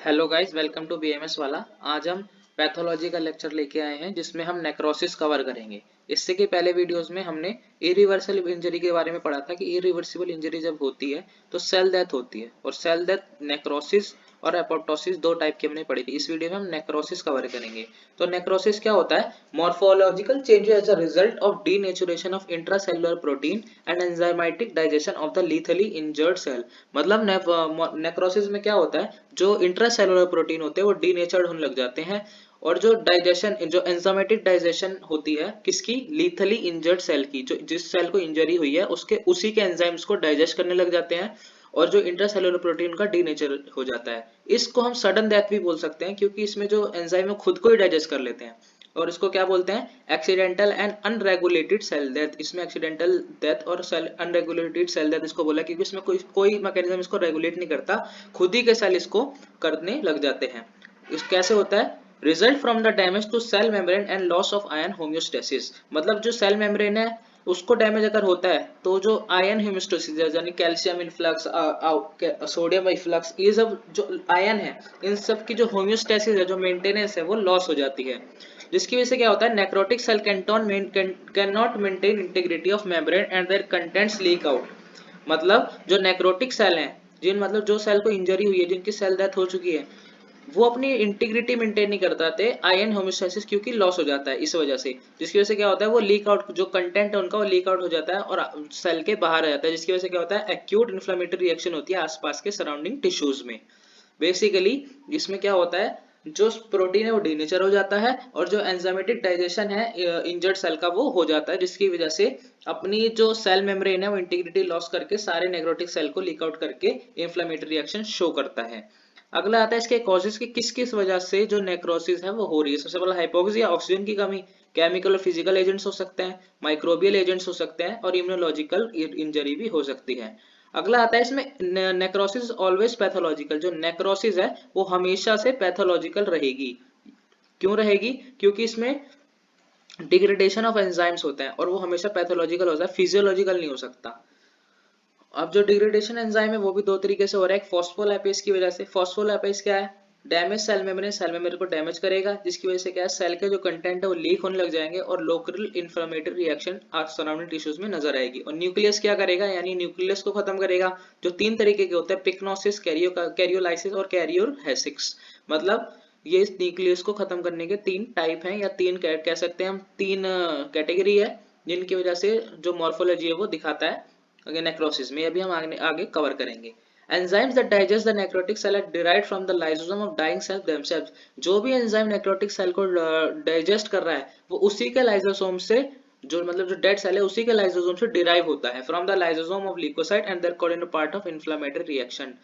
Hello guys, welcome to BMS वाला। आज हम पैथोलॉजी का लेक्चर लेके आए हैं जिसमें हम नेक्रोसिस कवर करेंगे। इससे के पहले वीडियोस में हमने इरिवर्सिबल इंजरी के बारे में पढ़ा था कि इरिवर्सिबल इंजरी जब होती है तो सेल डेथ होती है, और सेल डेथ नेक्रोसिस और एपोप्टोसिस दो टाइप की हमने पढ़ी थी। इस वीडियो में हम नेक्रोसिस कवर करेंगे। तो नेक्रोसिस क्या होता है? Morphological changes as a result of denaturation of intracellular protein and enzymatic digestion of the lethally injured cell. मतलब नेक्रोसिस में क्या होता है, जो इंट्रासेलुलर प्रोटीन होते हैं वो डीनेचर्ड होने लग जाते हैं, और जो डाइजेशन, जो एंजाइमेटिक डाइजेशन होती है किसकी, लीथली इंजर्ड सेल की, जो जिस सेल को इंजरी हुई है उसके उसी के एंजाइम्स को डाइजेस्ट करने लग जाते हैं, और जो इंट्रासेलुलर प्रोटीन का डीनेचर हो जाता है। इसको हम सडन डेथ भी बोल सकते हैं, क्योंकि इसमें जो एंजाइम है खुद को ही डाइजेस्ट कर लेते हैं। और इसको क्या बोलते हैं? Accidental and unregulated cell death. इसमें एक्सीडेंटल डेथ और सेल अनरेगुलेटेड सेल डेथ इसको बोला क्योंकि इसमें कोई मैकेनिज्म इसको रेगुलेट नहीं करता, खुद ही के सेल इसको करने लग जाते हैं। इस कैसे होता है? Result from the damage to cell membrane and loss of ion homeostasis. मतलब जो सेल मेम्ब्रेन है उसको डैमेज अगर होता है तो जो आयन होम्योस्टेसिस यानी कैल्शियम इन्फ्लक्स, सोडियम इन्फ्लक्स, ये सब जो आयन है इन सब की जो होम्योस्टेसिस है, जो मेंटेनेंस है, वो लॉस हो जाती है। जिसकी वजह से क्या होता है? Necrotic cell can not maintain integrity of membrane and their contents leak out. मतलब जो नेक्रोटिक सेल हैं, मतलब जो सेल को इंजरी हुई है, जिनकी सेल डेथ हो चुकी है, वो अपनी इंटीग्रिटी मेंटेन नहीं कर पाते, आयन होम्योस्टेसिस क्योंकि लॉस हो जाता है इस वजह से। जिसकी वजह से क्या होता है? वो लीक आउट, जो कंटेंट है उनका वो लीक आउट हो जाता है और सेल के बाहर आ जाता है। जिसकी वजह से क्या होता है? एक्यूट इन्फ्लेमेटरी रिएक्शन होती है आसपास के सराउंडिंग टिश्यूज में। बेसिकली इसमें क्या होता है, जो प्रोटीन है वो डीनेचर हो जाता है, और जो एंजाइमेटिक डाइजेशन है इंजर्ड सेल का वो हो जाता है, जिसकी वजह से अपनी जो सेल मेम्ब्रेन है वो इंटीग्रिटी लॉस करके सारे नेक्रोटिक सेल को लीक आउट करके इन्फ्लेमेटरी रिएक्शन शो करता है। अगला आता है इसके कॉजेस की, किस किस वजह से जो नेक्रोसिस है वो हो रही है। सबसे पहला हाइपोक्सिया, ऑक्सीजन की कमी। केमिकल और फिजिकल एजेंट्स हो सकते हैं, माइक्रोबियल एजेंट्स हो सकते हैं, और इम्यूनोलॉजिकल इंजरी भी हो सकती है। अगला आता है इसमें नेक्रोसिस ऑलवेज पैथोलॉजिकल। जो नेक्रोसिस है वो हमेशा से पैथोलॉजिकल रहेगी। क्यों रहेगी? क्योंकि इसमें डिग्रेडेशन ऑफ एंजाइम्स होते हैं और वो हमेशा पैथोलॉजिकल होता है, फिजियोलॉजिकल नहीं हो सकता। अब जो डिग्रेडेशन एंजाइम है वो भी दो तरीके से हो रहा है। एक फॉस्फोलाइपेज की वजह से। फॉस्फोलाइपेज क्या है? डैमेज सेल मेम्ब्रेन को डैमेज करेगा, जिसकी वजह से क्या है, सेल के जो कंटेंट है वो लीक होने लग जाएंगे और local inflammatory reaction surrounding tissues में नजर आएगी। और न्यूक्लियस क्या करेगा, यानी न्यूक्लियस को खत्म करेगा। जो तीन तरीके के होते हैं, पिक्नोसिस, कैरियोलाइसिस और कैरियोहेसिस। मतलब ये इस न्यूक्लियस को खत्म करने के तीन टाइप हैं, या तीन कह सकते हैं हम, तीन कैटेगरी है, जिनकी वजह से जो मॉर्फोलॉजी है वो दिखाता है अगर नेक्रोसिस में। अभी हम आगे कवर करेंगे। Enzymes that digest the necrotic cell are derived from the lysosome of dying cell themselves. जो भी एंजाइम नेक्रोटिक सेल को डाइजेस्ट कर रहा है वो उसी के लाइसोसोम से, जो डेड सेल है उसी के लाइसोसोम से डिराइव होता है, from the lysosome of leukocyte and their coordinate part of inflammatory reaction.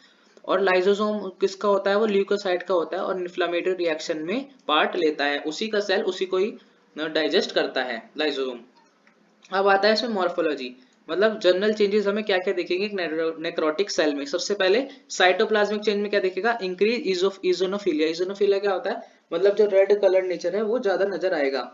और लाइसोसोम किसका होता है? वो ल्यूकोसाइट का होता है और इन्फ्लेमेटरी रिएक्शन में पार्ट लेता है। उसी का सेल उसी को ही डाइजेस्ट करता है, लाइसोसोम। अब आता है इसमें मॉर्फोलॉजी। मतलब जनरल चेंजेस हमें क्या क्या देखेंगे नेक्रोटिक सेल में। सबसे पहले साइटोप्लाज्मिक चेंज में क्या देखेगा? इंक्रीज इजोनोफिलिया। इजोनोफिलिया क्या होता है? मतलब जो रेड कलर नेचर है वो ज्यादा नजर आएगा।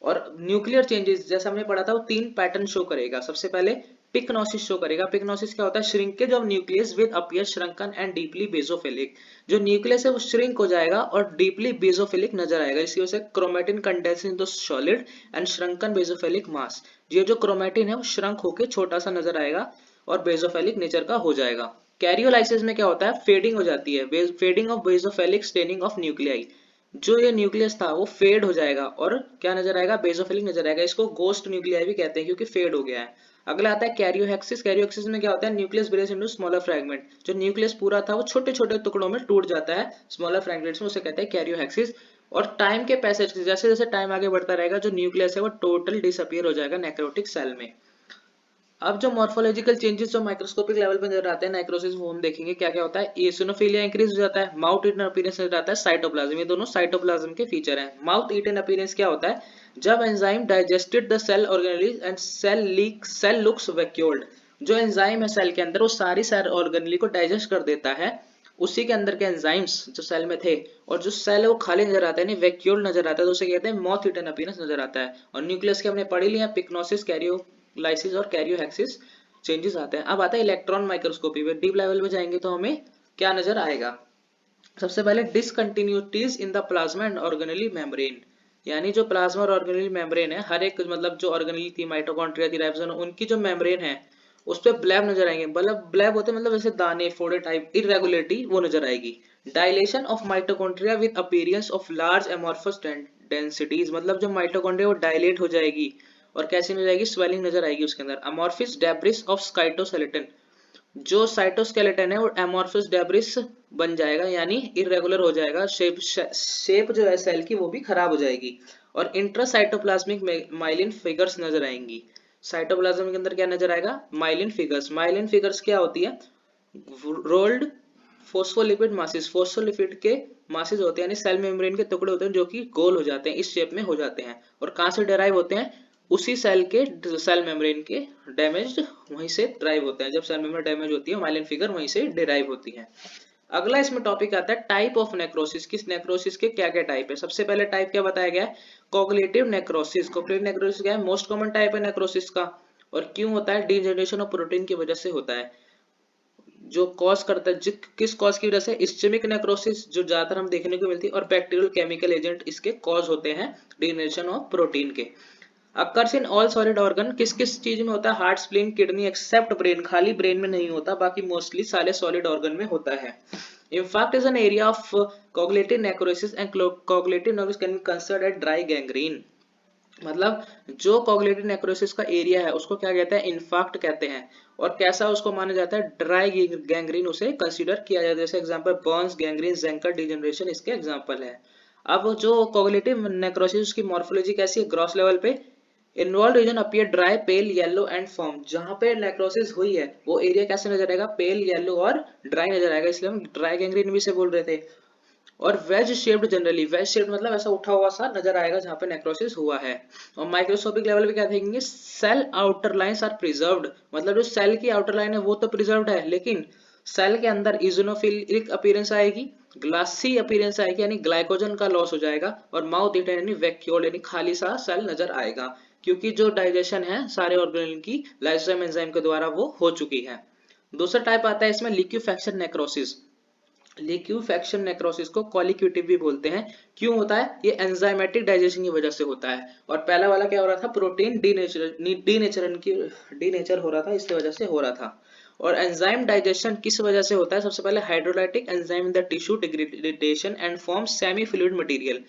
और न्यूक्लियर चेंजेस जैसा हमने पढ़ा था वो तीन पैटर्न शो करेगा। सबसे पहले पिकनोसिस शो करेगा। पिकनोसिस क्या होता है? Shrinkage of nucleus with appear shrunken and deeply basophilic. जो न्यूक्लियस है वो श्रिंक हो जाएगा और डीपली बेसोफिलिक नजर आएगा, इसकी वजह से chromatin condense in the solid and shrunken basophilic mass. ये जो क्रोमेटिन है वो श्रंक होकर छोटा सा नजर आएगा और बेसोफिलिक नेचर का हो जाएगा। कैरियोलाइसिस में क्या होता है? फेडिंग हो जाती है, fading of basophilic, staining of nuclei. जो ये न्यूक्लियस था वो फेड हो जाएगा और क्या नजर आएगा? बेसोफिलिक नजर आएगा। इसको गोस्ट न्यूक्लियाई भी कहते हैं क्योंकि फेड हो गया है। अगला आता है कैरियोहेक्सिस। कैरियोहेक्सिस में क्या होता है? Nucleus breaks into smaller fragment. जो न्यूक्लियस पूरा था वो छोटे छोटे टुकड़ों में टूट जाता है स्मॉलर फ्रेगमेंट्स में, उसे कहते हैं कैरियोहेक्सिस। और टाइम के पैसेज, जैसे जैसे टाइम आगे बढ़ता रहेगा जो न्यूक्लियस है वो टोटल डिसअपियर हो जाएगा नेक्रोटिक सेल में। अब जो मॉर्फोलॉजिकल चेंजेस जो माइक्रोस्कोपिक लेवल पे नजर आते हैं नेक्रोसिस, वो हम देखेंगे क्या क्या होता है। एसिनोफिलिया इंक्रीज हो जाता है। माउथ ईटन अपीयरेंस नजर आता है। साइटोप्लाज्म, ये दोनों साइटोप्लाज्म के फीचर हैं। माउथ ईटन अपीयरेंस क्या होता है? जब enzyme digested the cell organelle and cell looks vacuoled. जो एंजाइम है सेल के अंदर वो सारी सेल ऑर्गेनेली को डाइजेस्ट कर देता है, उसी के अंदर के एंजाइम्स जो सेल में थे, और जो सेल है वो खाली नजर आता है, नहीं वैक्यूल्ड नजर आता है, तो उसे कहते हैं माउथ ईटन अपीयरेंस नजर आता है। और न्यूक्लियस के हमने पढ़ लिया, पिक्नोसिस, कैरियोलाइसिस और कैरियोहेक्सिस चेंजेस आते हैं। अब आता है इलेक्ट्रॉन माइक्रोस्कोपी पे। डीप लेवल में जाएंगे तो हमें क्या नजर आएगा? सबसे पहले discontinuities in the plasma and organelle membrane, यानी जो प्लाज्मा और ऑर्गेनेली मेम्ब्रेन है, हर एक मतलब जो ऑर्गेनेली थी, माइटोकॉन्ड्रिया थी, राइबोसोम, उनकी जो मेम्ब्रेन है उस पे ब्लैब नजर आएंगे, मतलब ब्लैब होते हैं मतलब ऐसे दाने फोड़े टाइप, इरेगुलरिटी वो नजर आएगी। Dilation of mitochondria with appearance of large amorphous densities, मतलब जो माइटोकॉन्ड्रिया वो डायलेट हो जाएगी और कैसी नजर आएगी, स्वेलिंग नजर आएगी उसके अंदर। अमॉर्फिस डेब्रिस ऑफ साइटोस्केलेटन, जो साइटोस्केलेटन है वो एमॉर्फस डेब्रिस बन जाएगा, यानी इरेगुलर हो जाएगा, शेप जो है सेल की वो भी खराब हो जाएगी। और इंट्रासाइटोप्लाज्मिक माइलिन फिगर्स नजर आएंगी। साइटोप्लाज्म के अंदर क्या नजर आएगा, माइलिन फिगर्स। माइलिन फिगर्स क्या होती है, रोल्ड फोस्फोलिपिड मासेस, फोस्फोलिपिड के मासेस होते हैं, यानी सेल मेम्ब्रेन के टुकड़े होते हैं जो कि गोल हो जाते हैं, इस शेप में हो जाते हैं। और कहां से डिराइव होते हैं, उसी सेल के सेल मेम्ब्रेन के डैमेज वहीं से ड्राइव होते हैं। जब सेल मेम्ब्रेन डैमेज होती है माइलिन फिगर वहीं से डिराइव होती है। अगला इसमें टॉपिक आता है टाइप ऑफ नेक्रोसिस, किस नेक्रोसिस के क्या क्या टाइप है। सबसे पहले टाइप क्या बताया गया है, कोगुलेटिव नेक्रोसिस। कोगुलेटिव नेक्रोसिस क्या है, मोस्ट कॉमन टाइप है नेक्रोसिस का, और क्यों होता है, डीजनरेशन ऑफ प्रोटीन की वजह से होता है। जो कॉज करता है, किस कॉज की वजह से, इस्चेमिक नेक्रोसिस जो ज्यादातर हम देखने को मिलती है, और बैक्टीरियल केमिकल एजेंट इसके कॉज होते हैं डीजनरेशन ऑफ प्रोटीन के। Occurs in all solid organ, किस किस चीज में होता है, heart, spleen, kidney, except brain, खाली ब्रेन में नहीं होता, बाकी मोस्टली सारे सॉलिड ऑर्गन में होता है। In fact is an area of coagulative necrosis and coagulative necrosis can be considered as dry gangrene, मतलब जो कोगुलेटिव नेक्रोसिस का एरिया है उसको क्या कहते हैं, इन्फाक्ट कहते हैं। और कैसा उसको माना जाता है, ड्राई गैंग्रीन उसे कंसीडर किया जाता है। जैसे example burns, gangrene, Zenker degeneration इसके एग्जांपल है। अब जो कोगुलेटिव नेक्रोसिस की मॉर्फोलॉजी कैसी है, ग्रॉस लेवल पे involve region appear dry, pale, yellow and form. जहां पे नेक्रोसिस हुई है वो एरिया कैसे नजर आएगा, पेल, येलो और ड्राई नजर आएगा, इसलिए हम ड्राई गैंग्रीन भी से बोल रहे थे। और wedge shaped, generally wedge shaped मतलब ऐसा उठा हुआ सा नजर आएगा जहां पे नेक्रोसिस हुआ है। और माइक्रोस्कोपिक लेवल पे क्या देखेंगे, cell outer lines are preserved, मतलब जो सेल की आउटर लाइन है वो तो प्रिजर्व्ड है, लेकिन सेल के अंदर इजोनोफिलिक अपीयरेंस आएगी, ग्लासी अपीयरेंस आएगी, यानी ग्लाइकोजन का लॉस हो जाएगा, और माउथ इट यानी वैक्यूल यानी खाली सा सेल नजर आएगा, क्योंकि जो डाइजेशन है सारे ऑर्गेनेल की लाइसोजाइम एंजाइम के द्वारा वो हो चुकी है। दूसरा टाइप आता है इसमें लिक्विफैक्शन नेक्रोसिस। लिक्विफैक्शन नेक्रोसिस को कॉलिक्यूटिव भी बोलते हैं। क्यों होता है, ये एंजाइमेटिक डाइजेशन की वजह से होता है। और पहला वाला क्या हो रहा था, प्रोटीन डीनेचर हो रहा था, इसकी वजह से हो रहा था। और एंजाइम डाइजेशन किस वजह से होता है, सबसे पहले hydrolytic enzyme in the tissue degradation and form semi fluid material.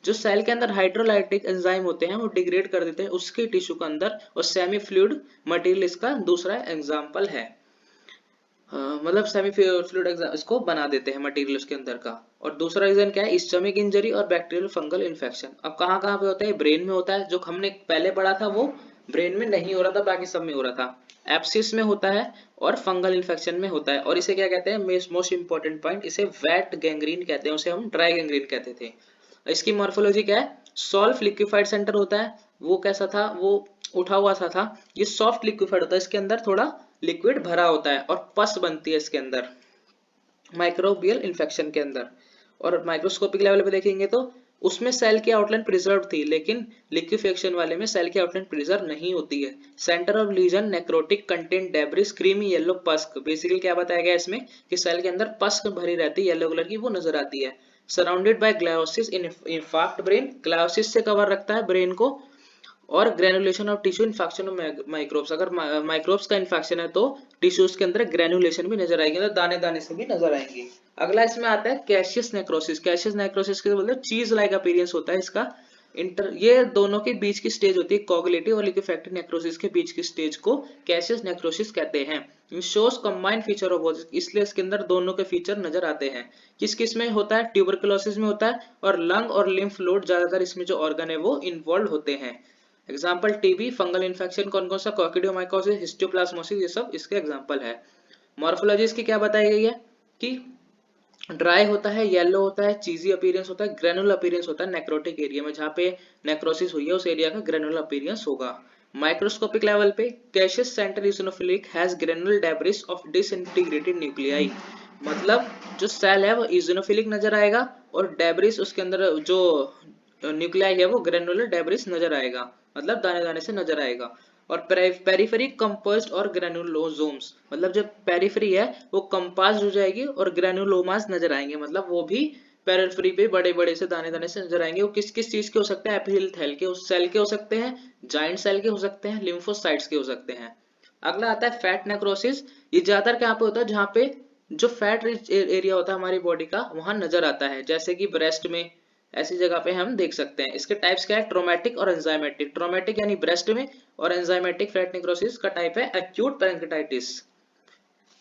जो सेल के अंदर हाइड्रोलाइटिक एंजाइम होते हैं वो डिग्रेड कर देते हैं उसके टिश्यू के अंदर, और सेमी फ्लूइड मटेरियल इसका दूसरा एग्जाम्पल है। मतलब सेमी फ्लूइड इसको बना देते हैं मटेरियल उसके अंदर का। और दूसरा रीजन क्या है, स्टमक इंजरी और बैक्टीरियल फंगल इन्फेक्शन। अब कहाँ कहाँ पे होता है, ब्रेन में होता है, जो हमने पहले पढ़ा था वो ब्रेन में नहीं हो रहा था, बाकी सब में हो रहा था। एप्सिस में होता है और फंगल इन्फेक्शन में होता है। और इसे क्या कहते हैं, मोस्ट इंपॉर्टेंट पॉइंट, इसे वेट गैंग्रीन कहते हैं, उसे हम ड्राई गैंग्रीन कहते थे। इसकी मॉर्फोलॉजी क्या है, सॉल्व लिक्विफाइड सेंटर होता है, वो कैसा था, वो उठा हुआ सा था। ये सॉफ्ट लिक्विफाइड होता है, इसके अंदर थोड़ा लिक्विड भरा होता है और पस बनती है इसके अंदर माइक्रोबियल इन्फेक्शन के अंदर। और माइक्रोस्कोपिक लेवल पे देखेंगे तो उसमें सेल की आउटलाइन प्रिजर्व थी, लेकिन लिक्विफेक्शन वाले में सेल की आउटलाइन प्रिजर्व नहीं होती है। Centre of lesion necrotic content debris creamy yellow pus. Basically क्या बताया गया इसमें कि सेल के अंदर पस्क भरी रहती है, येलो कलर की, वो नजर आती है। Surrounded by gliosis in infarct brain, gliosis से कवर रखता है ब्रेन को। और granulation of tissue, infection of microbes, अगर माइक्रोब्स का इन्फेक्शन है तो टिश्यूज के अंदर ग्रेनुलेशन भी नजर आएगी, मतलब दाने दाने से भी नजर आएंगे। अगला इसमें आता है कैशियस नेक्रोसिस। कैशियस नेक्रोसिस के मतलब चीज लाइक अपीयरेंस होता है इसका। ये दोनों के बीच की स्टेज होती है, कोगुलेटिव और लिक्विफैक्टिव नेक्रोसिस के बीच की स्टेज को कैशियस नेक्रोसिस कहते हैं। Shows combined feature of both, इसलिए इसके अंदर दोनों के फीचर नजर आते हैं। किस किस में होता है, ट्यूबरकुलोसिस में होता है, और लंग और लिम्फ नोड ज्यादातर इसमें जो ऑर्गन है वो इन्वॉल्व होते हैं। एग्जाम्पल टीबी, फंगल इन्फेक्शन कौन कौन सा, कॉकिडियोमाइकोसिस, हिस्टोप्लाज्मोसिस, ये सब इसके एग्जाम्पल है। मॉर्फोलॉजी इसकी क्या बताई गई है कि ड्राई होता है, येलो होता है, चीजी अपीयरेंस होता है, ग्रेनुलर अपीयरेंस होता है नेक्रोटिक एरिया में, जहां पे नेक्रोसिस हुई है उस एरिया का ग्रेनुलर अपीयरेंस होगा। माइक्रोस्कोपिक लेवल पे Cassius centre eosinophilic has granular debris of disintegrated nuclei, मतलब जो सेल है वो इओसिनोफिलिक नजर आएगा, और डेब्रिस उसके अंदर जो न्यूक्लियाई है वो ग्रेनुलर डेब्रिस नजर आएगा, मतलब दाने दाने से नजर आएगा। और पेरिफेरी कंपोज्ड और ग्रेनुलोसोम्स, मतलब जब पेरिफेरी है वो कंपास्ड हो जाएगी और ग्रेनुलोमास नजर आएंगे, मतलब वो भी पेरिफेरी पे बड़े बड़े से दाने दाने से नजर आएंगे। वो किस किस चीज के हो सकते हैं? एपिथेलियल के उस सेल के हो सकते हैं, जाइंट सेल के हो सकते हैं, लिम्फोसाइट्स के हो सकते हैं। अगला आता है फैट नेक्रोसिस। ये ज्यादातर कहाँ पे होता है? जहाँ पे जो फैट रिच एरिया होता है हमारी बॉडी का वहां नजर आता है, जैसे कि ब्रेस्ट में, ऐसी जगह पे हम देख सकते हैं। इसके टाइप्स क्या है? ट्रोमेटिक और एंजाइमेटिक। ट्रोमेटिक यानी ब्रेस्ट में, और एंजाइमेटिक फैट नेक्रोसिस का टाइप है acute pancreatitis.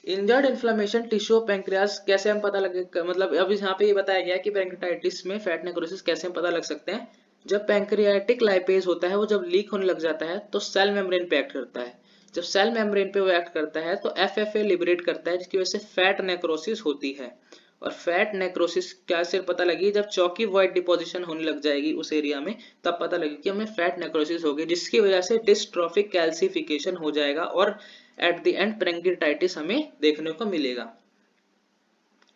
Injured inflammation tissue of pancreas कैसे हम पता लगे, मतलब अब यहाँ पे ये बताया गया है कि पैंक्रेटाइटिस में फैट नेक्रोसिस कैसे हम पता लग सकते हैं। जब पैंक्रियाटिक लाइपेज होता है वो जब लीक होने लग जाता है तो सेल मेम्ब्रेन पे एक्ट करता है। जब सेल मेम्ब्रेन पे वो एक्ट करता है तो एफएफए लिबरेट करता है, जिसकी वजह से फैट नेक्रोसिस होती है। और फैट नेक्रोसिस क्या से पता लगी? जब चौकी वाइट डिपोजिशन होने लग जाएगी उस एरिया में, तब पता लगी कि हमें फैट नेक्रोसिस हो गई, जिसकी वजह से डिस्ट्रोफिक कैल्सिफिकेशन हो जाएगा और एट द एंड पैंक्रेटाइटिस हमें देखने को मिलेगा।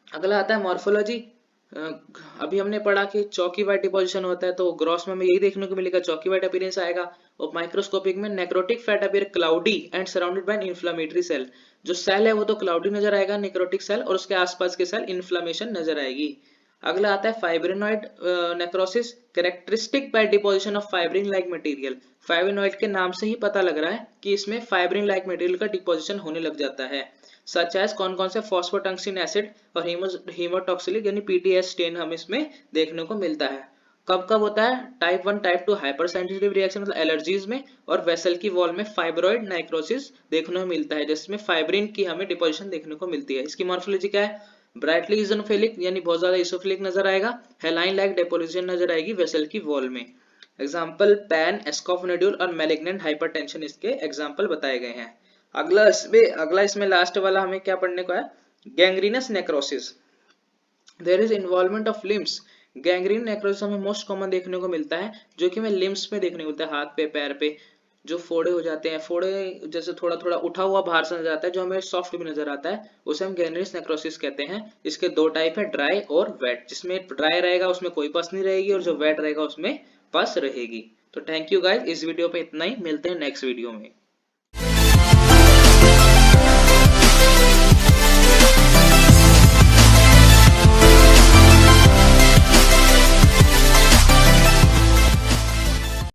अगला आता है मॉर्फोलॉजी। अभी हमने पढ़ा कि चौकी वाइट डिपोजिशन होता है, तो ग्रॉस में हमें यही देखने को मिलेगा, चौकी वाइट अपीयरेंस आएगा। और माइक्रोस्कोपिक में necrotic fat appear cloudy and surrounded by inflammatory cell. जो सेल है वो तो क्लाउडी नजर आएगा, नेक्रोटिक सेल, और उसके आसपास के सेल इन्फ्लेमेशन नजर आएगी। अगला आता है fibrinoid necrosis, characteristic by deposition of fibrin like material. Fibrinoid के नाम से ही पता लग रहा है कि इसमें फाइब्रिन लाइक मटेरियल का डिपोजिशन होने लग जाता है। सच एज कौन कौन से? फॉस्फोटंक्सिन एसिड और हीमोटॉक्सिलिक यानी पीटीएस स्टेन हमें इसमें देखने को मिलता है। कब कब होता है? Type 1 type 2 hyper sensitive reaction मतलब एलर्जीज में, और वेसल की वॉल में फाइब्रॉइड नाइक्रोसिस देखने को मिलता है, जिसमें फाइब्रिन की हमें डिपोजिशन देखने को मिलती है। इसकी मॉर्फोलॉजी क्या है? ब्राइटली इजोफिलिक यानी बहुत ज्यादा इसोफिलिक नजर आएगा, हेलाइन लाइक डिपोजिशन नजर आएगी वेसल की वॉल में। एग्जाम्पल पैन, एस्कॉफनेड्यूल और मैलिग्नेंट हाइपरटेंशन इसके एग्जाम्पल बताए गए हैं। अगला इसमें लास्ट वाला हमें क्या पढ़ने को है? Gangrenous necrosis. There is involvement of limbs. Gangrene necrosis हमें मोस्ट कॉमन देखने को मिलता है, जो कि हमें लिम्स में देखने को मिलता है, हाथ पे पैर पे जो फोड़े हो जाते हैं, फोड़े जैसे थोड़ा थोड़ा उठा हुआ बाहर से नजर आता है, जो हमें सॉफ्ट भी नजर आता है, उसे हम गैंग्रीनस नेक्रोसिस कहते हैं। इसके दो टाइप है, ड्राई और वेट। जिसमें ड्राई रहेगा उसमें कोई पस नहीं रहेगी, और जो वेट रहेगा उसमें पस रहेगी। तो थैंक यू गाइस, इस वीडियो पे इतना ही, मिलते हैं नेक्स्ट वीडियो में।